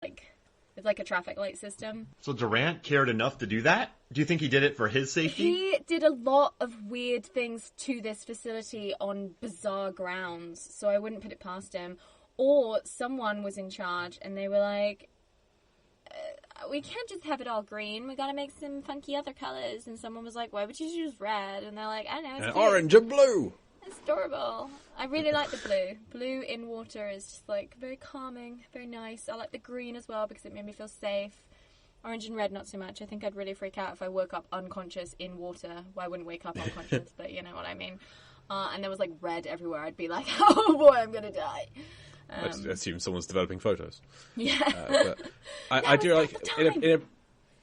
It's like a traffic light system. So Durant cared enough to do that? Do you think he did it for his safety? He did a lot of weird things to this facility on bizarre grounds, so I wouldn't put it past him. Or someone was in charge and they were like, we can't just have it all green. We gotta make some funky other colors. And someone was like, why would you choose red? And they're like, I don't know. It's orange and blue. It's adorable. I really like the blue. Blue in water is just like very calming, very nice. I like the green as well because it made me feel safe. Orange and red, not so much. I think I'd really freak out if I woke up unconscious in water. Well, I wouldn't wake up unconscious, but you know what I mean. And there was like red everywhere. I'd be like, oh boy, I'm gonna die. I assume someone's developing photos. Yeah. But I do like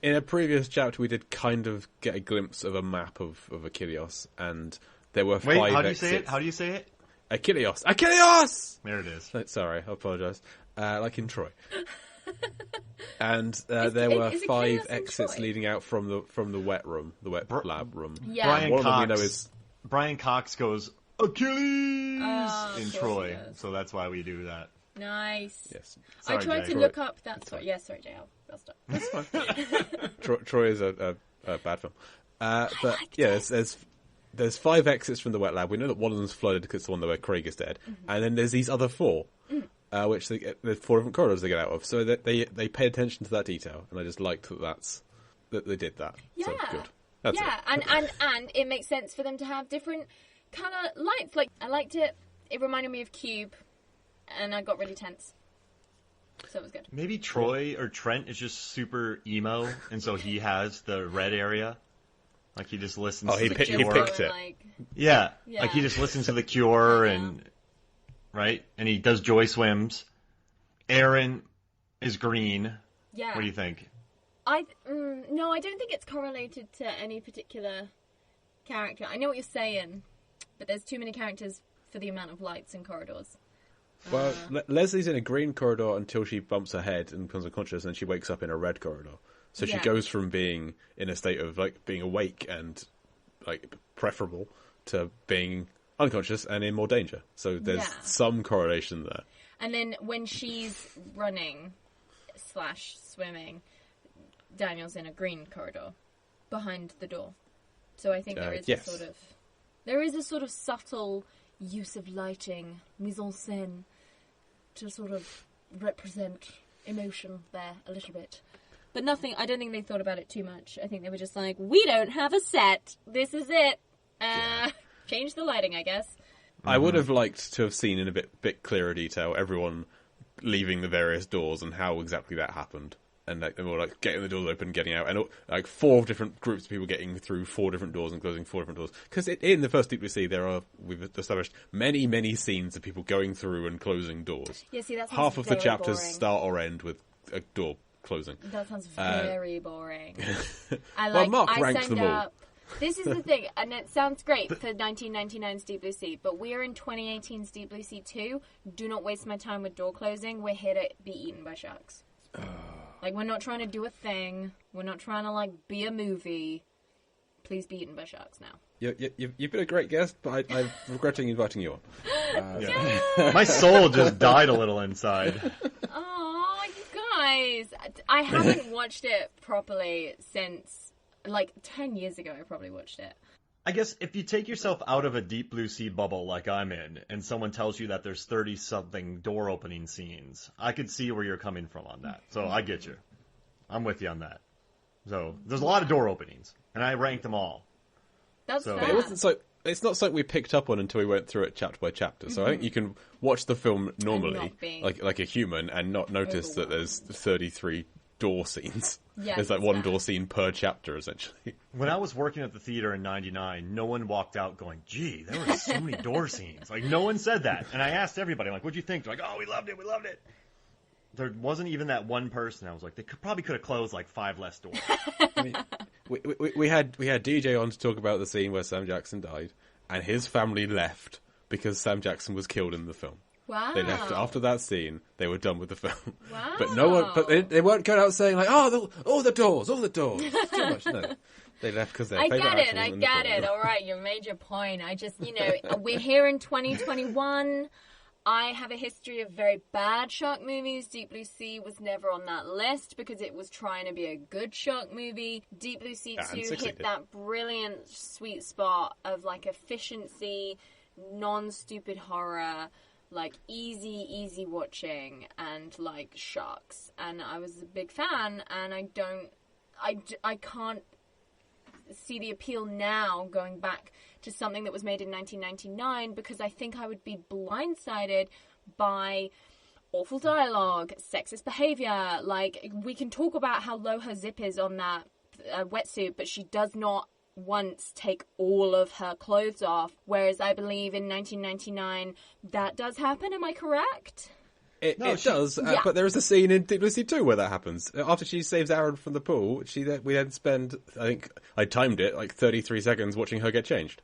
in a previous chapter we did kind of get a glimpse of a map of Achilleos, and there were 5 Wait, how do you exits. say it? How do you say it? Achilleos. Achilleos! There it is. Sorry, I apologise. Like in Troy. And there were 5 exits leading out from the wet room, the wet lab room. Yeah. Brian Cox goes, Achilles! in Troy. Yes. So that's why we do that. Nice. Yes. Sorry, I tried Jay. to look up that story. Yes, sorry, Jay. I'll stop. That's fine. Troy is a bad film. But yeah, there's 5 exits from the wet lab. We know that one of them's flooded because it's the one where Craig is dead. Mm-hmm. And then there's these other 4, which there's 4 different corridors they get out of. So that they pay attention to that detail. And I just liked that they did that. Yeah. So good. That's it. And it makes sense for them to have different colour lights. Like, I liked it. It reminded me of Cube. And I got really tense. So it was good. Maybe Troy or Trent is just super emo, and so he has the red area. Like he just listens to the Cure. He picked it. Yeah, like he just listens to the Cure and right, and he does joy swims. Aaron is green. Yeah. What do you think? No, I don't think it's correlated to any particular character. I know what you're saying, but there's too many characters for the amount of lights in corridors. Well, Leslie's in a green corridor until she bumps her head and becomes unconscious, and she wakes up in a red corridor. So she goes from being in a state of like being awake and like preferable to being unconscious and in more danger. So there's some correlation there. And then when she's running / swimming, Daniel's in a green corridor behind the door. So I think there is a sort of subtle use of lighting, mise en scène, to sort of represent emotion there a little bit. But nothing, I don't think they thought about it too much. I think they were just like, we don't have a set. This is it. Change the lighting, I guess. I would have liked to have seen in a bit clearer detail everyone leaving the various doors and how exactly that happened. And they were like getting the doors open, getting out, and like 4 different groups of people getting through 4 different doors and closing 4 different doors. Because in the first Deep Blue Sea, we've established many scenes of people going through and closing doors. Yeah, see, that sounds half of the chapters boring. Start or end with a door closing. That sounds very boring. Mark ranked them all. This is the thing, and it sounds great for 1999's Deep Blue Sea, but we're in 2018's Deep Blue Sea 2. Do not waste my time with door closing. We're here to be eaten by sharks. Like, we're not trying to do a thing. We're not trying to, like, be a movie. Please be eaten by sharks now. You've been a great guest, but I'm regretting inviting you on. My soul just died a little inside. Oh, you guys. I haven't watched it properly since, like, 10 years ago I probably watched it. I guess if you take yourself out of a Deep Blue Sea bubble like I'm in, and someone tells you that there's 30-something door opening scenes, I could see where you're coming from on that. So I get you. I'm with you on that. So there's a lot of door openings, and I ranked them all. That's fair. But it's not something we picked up on until we went through it chapter by chapter. So I think you can watch the film normally, like a human, and not notice that there's 33 door scenes. Yeah, there's like one door scene per chapter, essentially. When I was working at the theater in 99, no one walked out going, gee, there were so many door scenes. Like, no one said that. And I asked everybody, like, what'd you think? They're like, oh, we loved it. There wasn't even that one person. I was like, they probably could have closed, like, 5 less doors. I mean, we had DJ on to talk about the scene where Sam Jackson died, and his family left because Sam Jackson was killed in the film. Wow. They left after that scene. They were done with the film. Wow. But no one. But they weren't going out saying like, "Oh, all the doors." It's too much. No, they left because they're. I get it. All right, you made your point. I just, we're here in 2021. I have a history of very bad shark movies. Deep Blue Sea was never on that list because it was trying to be a good shark movie. Deep Blue Sea 2 hit that brilliant sweet spot of, like, efficiency, non-stupid horror, like, easy watching, and, like, sharks. And I was a big fan, and I can't see the appeal now going back to something that was made in 1999 because I think I would be blindsided by awful dialogue, sexist behavior. Like, we can talk about how low her zip is on that wetsuit, but she does not once take all of her clothes off, whereas I believe in 1999 that does happen. Am I correct? It does, but there is a scene in Deep Blue Sea 2 where that happens. After she saves Aaron from the pool, we then spend, I think, I timed it, like 33 seconds watching her get changed.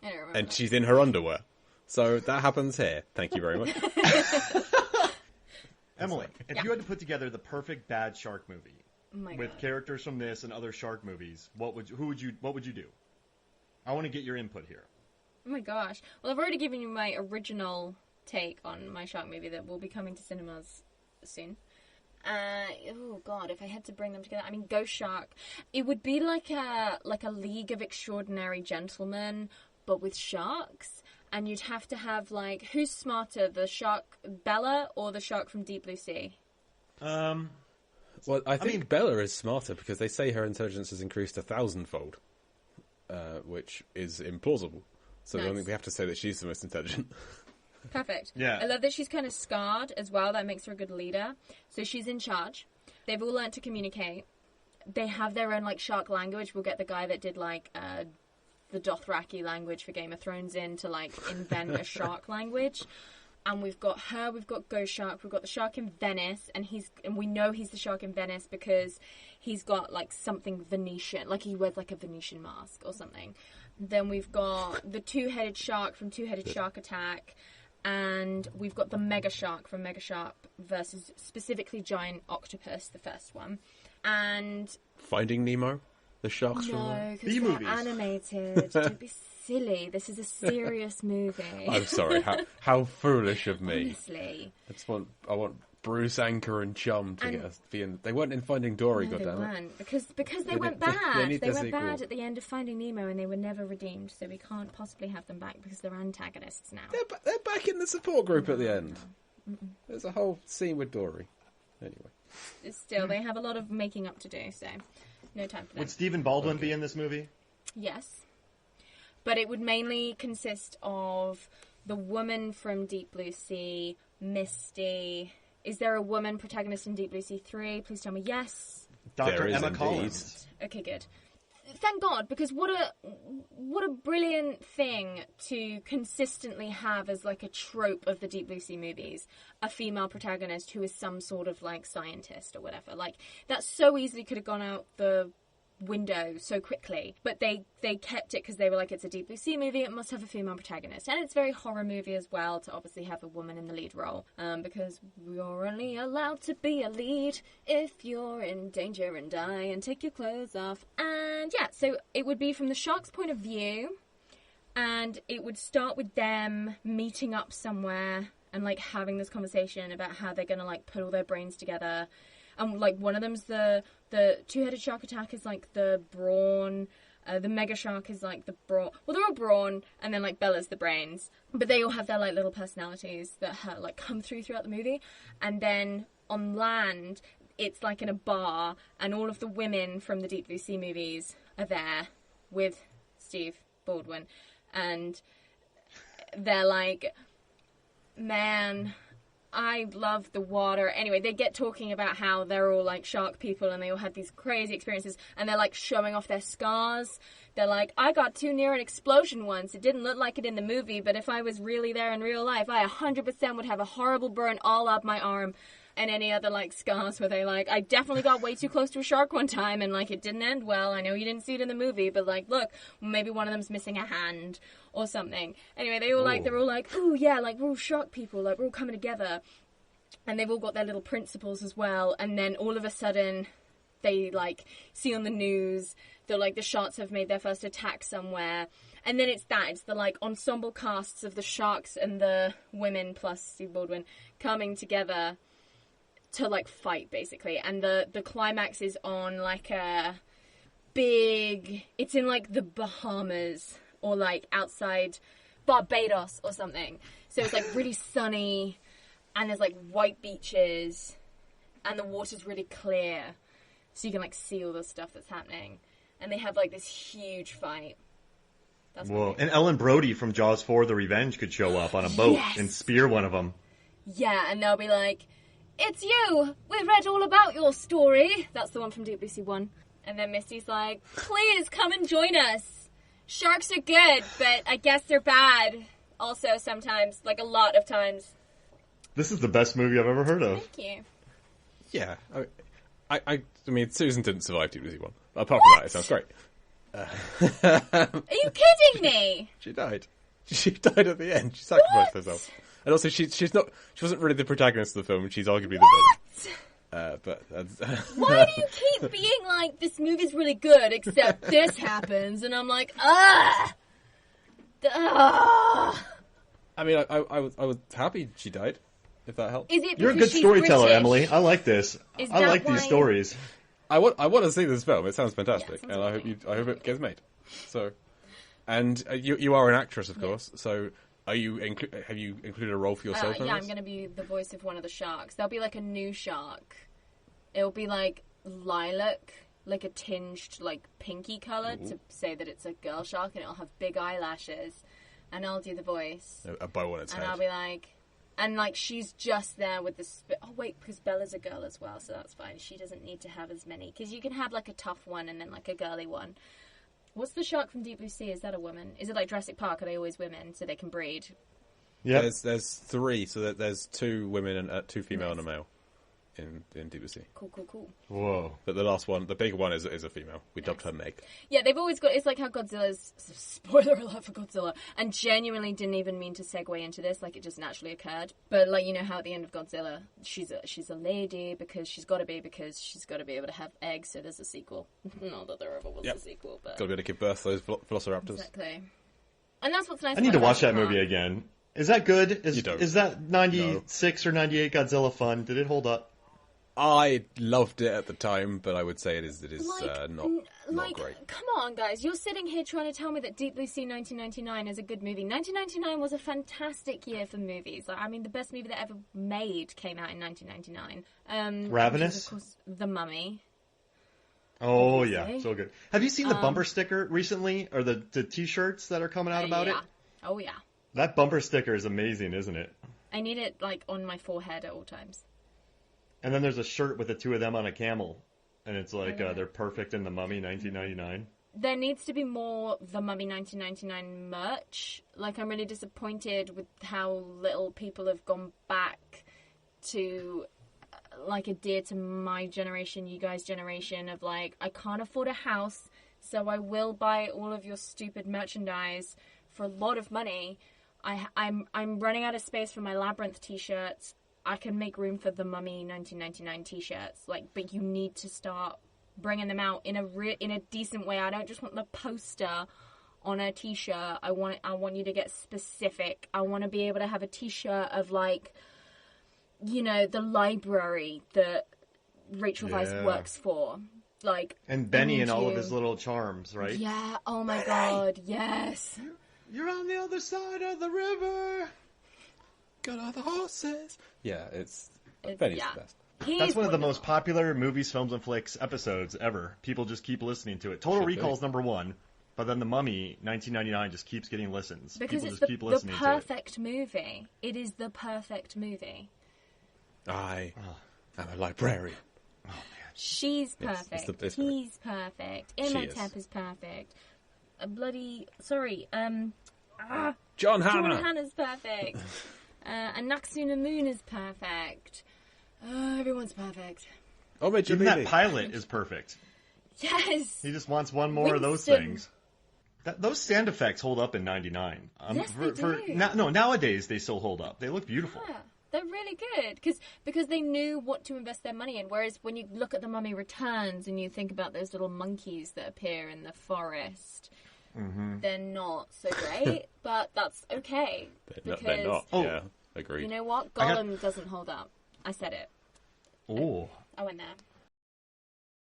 I don't remember. And she's in her underwear. So that happens here. Thank you very much. Emily, if you had to put together the perfect bad shark movie with God. characters from this and other shark movies, what would you do? I want to get your input here. Oh my gosh. Well, I've already given you my original take on my shark movie that will be coming to cinemas soon. Oh god, if I had to bring them together, I mean, Ghost Shark. It would be like a League of Extraordinary Gentlemen, but with sharks. And you'd have to have, like, who's smarter, the shark Bella or the shark from Deep Blue Sea? Well, I think Bella is smarter because they say her intelligence has increased 1,000-fold, which is implausible. So I don't think we have to say that she's the most intelligent. Perfect. Yeah. I love that she's kind of scarred as well. That makes her a good leader. So she's in charge. They've all learned to communicate. They have their own, like, shark language. We'll get the guy that did, like, the Dothraki language for Game of Thrones in to, like, invent a shark language. And we've got her, we've got Ghost Shark, we've got the shark in Venice, and we know he's the shark in Venice because he's got, like, something Venetian, like he wears, like, a Venetian mask or something. Then we've got the two-headed shark from Two-Headed Shark Attack, and we've got the Mega Shark from Mega Shark versus specifically Giant Octopus, the first one. And Finding Nemo? The sharks from no, because they're animated. Don't be silly. This is a serious movie. I'm sorry. How foolish of me. Honestly. I want Bruce, Anchor, and Chum to be in. They weren't in Finding Dory, no, goddammit. They weren't, because they went bad. They went bad at the end of Finding Nemo, and they were never redeemed. So we can't possibly have them back because they're antagonists now. They're back in the support group at the end. There's a whole scene with Dory. Anyway. Still, they have a lot of making up to do, so no time for that. Would Stephen Baldwin be in this movie? Yes. But it would mainly consist of the woman from Deep Blue Sea, Misty. Is there a woman protagonist in Deep Blue Sea 3? Please tell me yes. Dr. There is Emma indeed. Collins. Okay, good. Thank God, because what a brilliant thing to consistently have as, like, a trope of the Deep Blue Sea movies. A female protagonist who is some sort of, like, scientist or whatever. Like, that so easily could have gone out the window so quickly, but they kept it because they were like, it's a Deep Blue Sea movie, it must have a female protagonist, and it's a very horror movie as well to obviously have a woman in the lead role, because you're only allowed to be a lead if you're in danger and die and take your clothes off. And yeah, so it would be from the shark's point of view, and it would start with them meeting up somewhere and, like, having this conversation about how they're gonna, like, put all their brains together. And, like, one of them's the Two-Headed Shark Attack is, like, the brawn. The Mega Shark is, like, the brawn. Well, they're all brawn, and then, like, Bella's the brains. But they all have their, like, little personalities that, like, come throughout the movie. And then on land, it's, like, in a bar, and all of the women from the Deep Blue Sea movies are there with Steve Baldwin. And they're like, man, I love the water. Anyway, they get talking about how they're all, like, shark people and they all had these crazy experiences, and they're, like, showing off their scars. They're like, I got too near an explosion once. It didn't look like it in the movie, but if I was really there in real life, I 100% would have a horrible burn all up my arm. And any other, like, scars where they, like, I definitely got way too close to a shark one time and, like, it didn't end well. I know you didn't see it in the movie, but, like, look, maybe one of them's missing a hand or something. Anyway, they're all like, ooh, yeah, like, we're all shark people, like, we're all coming together. And they've all got their little principles as well. And then all of a sudden, they, like, see on the news that, like, the sharks have made their first attack somewhere. And then it's the like ensemble casts of the sharks and the women plus Steve Baldwin coming together to like fight basically. And the climax is on like a big, it's in like the Bahamas or like outside Barbados or something. So it's like really sunny and there's like white beaches and the water's really clear. So you can like see all the stuff that's happening. And they have like this huge fight. That's Whoa. And Ellen Brody from Jaws 4 The Revenge could show up on a boat and spear one of them. Yeah, and they'll be like, "It's you! We read all about your story." That's the one from Deep Blue Sea 1. And then Misty's like, "Please come and join us. Sharks are good, but I guess they're bad. Also sometimes, like a lot of times." This is the best movie I've ever heard of. Thank you. Yeah. I mean, Susan didn't survive Deep Blue Sea 1. Apart from that, it sounds great. Are you kidding me? She died. She died at the end. She sacrificed herself. And also, she wasn't really the protagonist of the film. She's arguably the villain. Why do you keep being like, this movie's really good, except this happens? And I'm like, ugh! I mean, I was happy she died, if that helps. Is it You're a good storyteller, British? Emily. I like this. I like these stories. I want to see this film. It sounds fantastic, Yeah, and I hope it gets made. So, and you are an actress, of course. So, have you included a role for yourself? Yeah, I'm going to be the voice of one of the sharks. There'll be like a new shark. It'll be like lilac, like a tinged like pinky color to say that it's a girl shark, and it'll have big eyelashes. And I'll do the voice. A bow on its head. And I'll be like, and like she's just there with the oh wait, because Bella's a girl as well, so that's fine. She doesn't need to have as many, because you can have like a tough one and then like a girly one. What's the shark from Deep Blue Sea? Is that a woman? Is it like Jurassic Park? Are they always women so they can breed? Yeah. There's three, so there's 2 women and 2 female and a male in Deep Blue Sea. Cool. Whoa. But the last one, the big one, is a female. We dubbed her Meg. Yeah, they've always got. It's like how Godzilla's spoiler alert for Godzilla, and genuinely didn't even mean to segue into this. Like it just naturally occurred. But like you know how at the end of Godzilla, she's a lady because she's got to be able to have eggs. So there's a sequel. Not that there ever was a sequel, but Got to be able to give birth to those velociraptors. Exactly. And that's what's nice. I need to watch that movie again. Is that good? You don't. Is that 96 or 98 Godzilla fun? Did it hold up? I loved it at the time, but I would say it is not great. Come on, guys. You're sitting here trying to tell me that Deep Blue Sea 1999 is a good movie. 1999 was a fantastic year for movies. Like, I mean, the best movie that ever made came out in 1999. Ravenous? Which is, of course, The Mummy. Oh, obviously. yeah. So good. Have you seen the bumper sticker recently? Or the T-shirts that are coming out about it? Oh, yeah. That bumper sticker is amazing, isn't it? I need it, like, on my forehead at all times. And then there's a shirt with the 2 of them on a camel. And it's like, they're perfect in The Mummy 1999. There needs to be more The Mummy 1999 merch. Like, I'm really disappointed with how little people have gone back to, like, adhere to my generation, you guys' generation of, like, I can't afford a house, so I will buy all of your stupid merchandise for a lot of money. I'm running out of space for my Labyrinth t-shirts. I can make room for the Mummy 1999 t-shirts, like, but you need to start bringing them out in a decent way. I don't just want the poster on a t-shirt. I want you to get specific. I want to be able to have a t-shirt of, like, you know, the library that Rachel Weisz works for, like, and Benny and all of his little charms, right? Yeah. Oh my God. Yes. You're on the other side of the river. Got all the horses. Yeah, Benny's the best. That's one of the most popular movies, films, and flicks episodes ever. People just keep listening to it. Total Recall's number 1, but then The Mummy 1999 just keeps getting listens. Because People it's just keep listening the perfect movie. It is the perfect movie. I am a librarian. Oh man, she's perfect. It's He's perfect. Imhotep is perfect. John Hannah. John Hannah's perfect. And Naxuna Moon is perfect. Everyone's perfect. Oh, even that pilot is perfect. Yes. He just wants one more of those things. Those sound effects hold up in '99. Yes, they do. Nowadays they still hold up. They look beautiful. Yeah, they're really good because they knew what to invest their money in. Whereas when you look at The Mummy Returns and you think about those little monkeys that appear in the forest, they're not so great, but that's okay. They're not. Yeah, agreed. You know what? Gollum doesn't hold up. I said it. Ooh. I went there.